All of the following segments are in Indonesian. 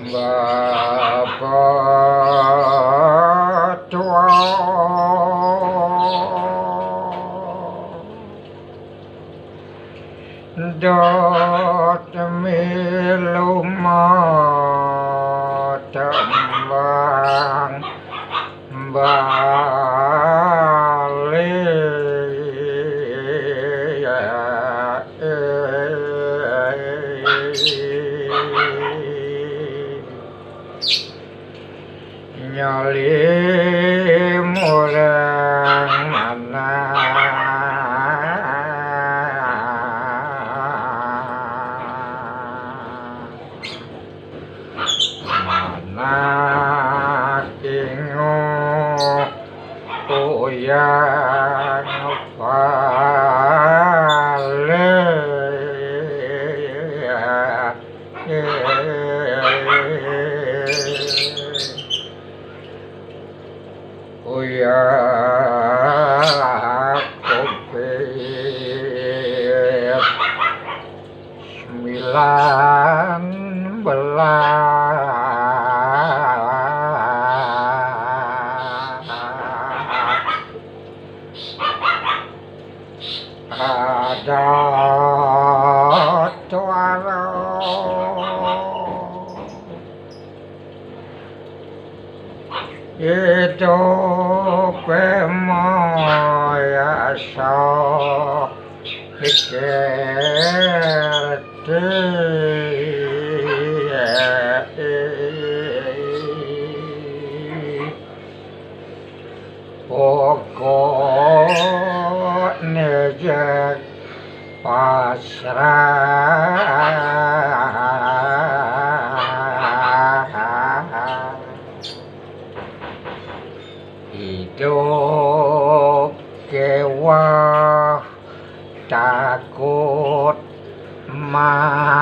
Bapak tua dot miluma tembang bali nyali murang Nambakin uyang pale uyang kopi sembilan belas ada tuaro itu pemoya so pokok nejek pasrah hidup kewah takut mati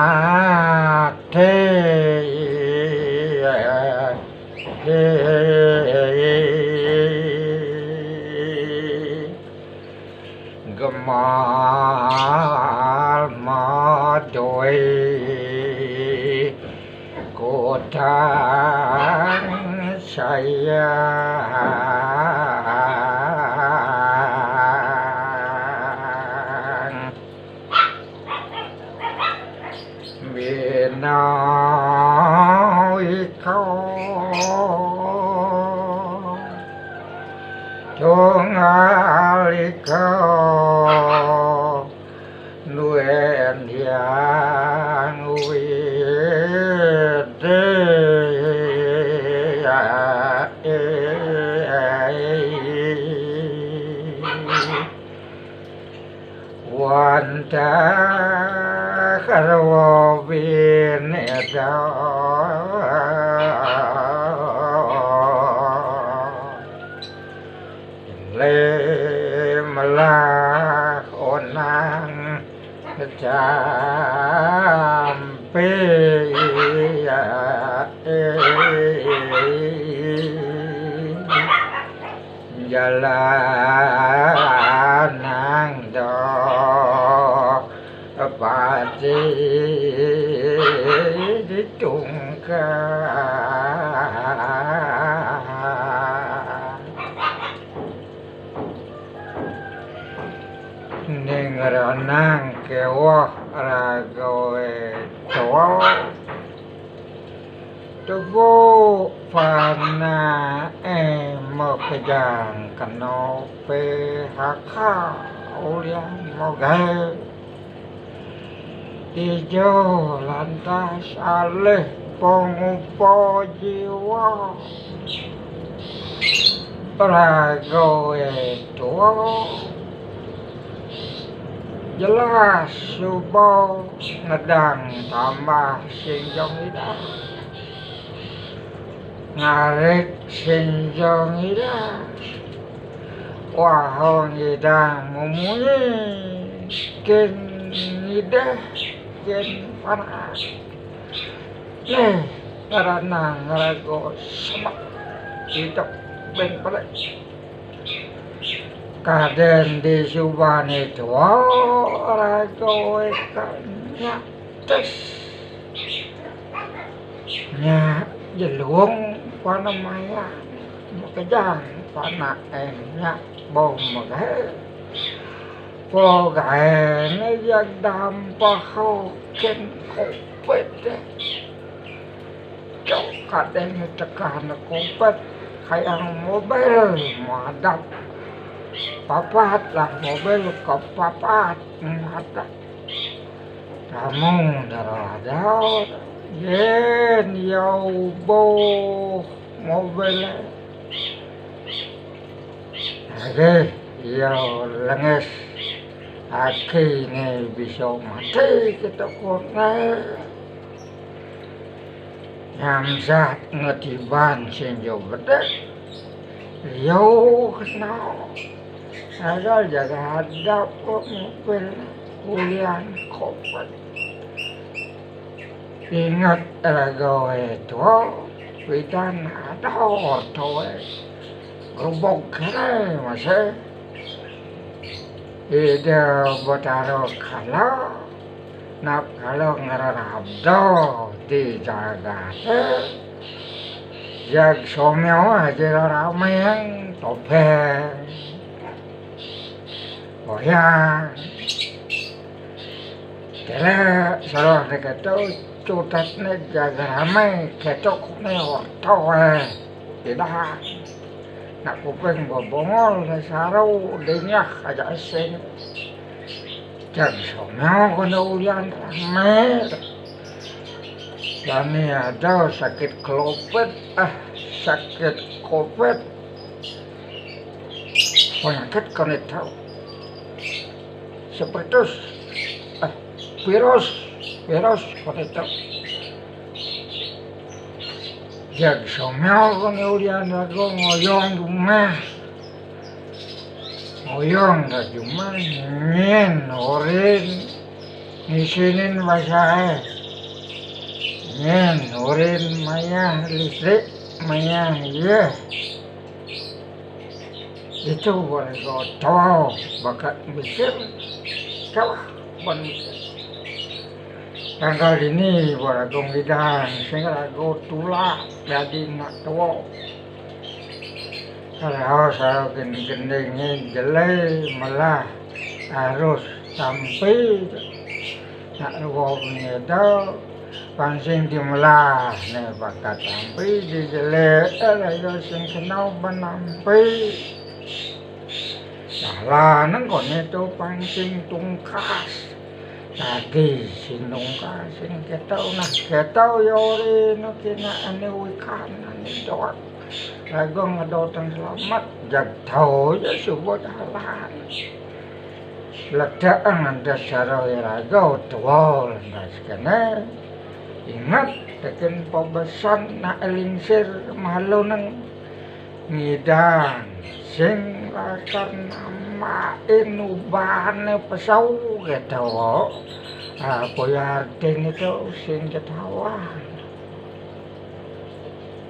gemal madoi kotang sayang binau ikau tunggal ikau nuen yang wede wanta karwa bineda lemelah onang campe jalan nang do pati ditungkang ning ranang kewah ragawe tuwa tuwa pana mokejang kano PHK ulian moga ijo lantas alih pengupo jiwa ragawe tuwa jelas subuh ngedang tambah sinjong ida ngarik sinjong ida wah ngidang mumuni kin ida kin panas karena ngarago semak hidup ben pelek kaden di Ubane tua rago ikan nyates nya jelung panamaya makajang panaenya bom magahe pogane yang dampaho ken kopet cok kadang tekan kopet kayak mobil madap papat lah mobil kepapat madap kamu darah yen yau bo mobil oke yau lenges aki ne bisa mati kita kone yang zat ngetiban senjo bedek yau kenal ada jaga hadap kok mobil kuliah kopet ingat ego itu witan ada orto gerobok kene masih ide botaro kalau nak kalau ngerabdo dijaga jag somyo aja ramai yang topeng goyang kira salah dekat tu cutat ne jaga ramai ketok ne orto tidak nak kuping bobongol saru denyak aja sen jag somyo kono ulian ramai kami ada sakit kelopet sakit kopet penyakit kami tahu seperti virus kami tahu jag somyo kono ulian aku ngoyong rumah nyen orin nisinin bahasa nyen orin maya listrik maya iya itu boleh tahu bakat mikir kalah tanggal ini boleh Ngidang sehingga aku tulak jadi nak tua kalau saya gendengnya jelek malah harus sampai nak ngomongnya itu pancing dimelah nih bakat sampai di jelek ada sing kenal benampai salah nengkon itu pancing tungkas tadi sing tungkas sing ketau yori no kena ane wikan ane doang ragong ngedotan selamat jag tau ya subot halan ledaan anda cara rago tuol naskene ingat tekan pebesan nak elingsir malu nang Ngidang sing akan namain Ubane Pesu gitu apa ya artinya itu sing ketawa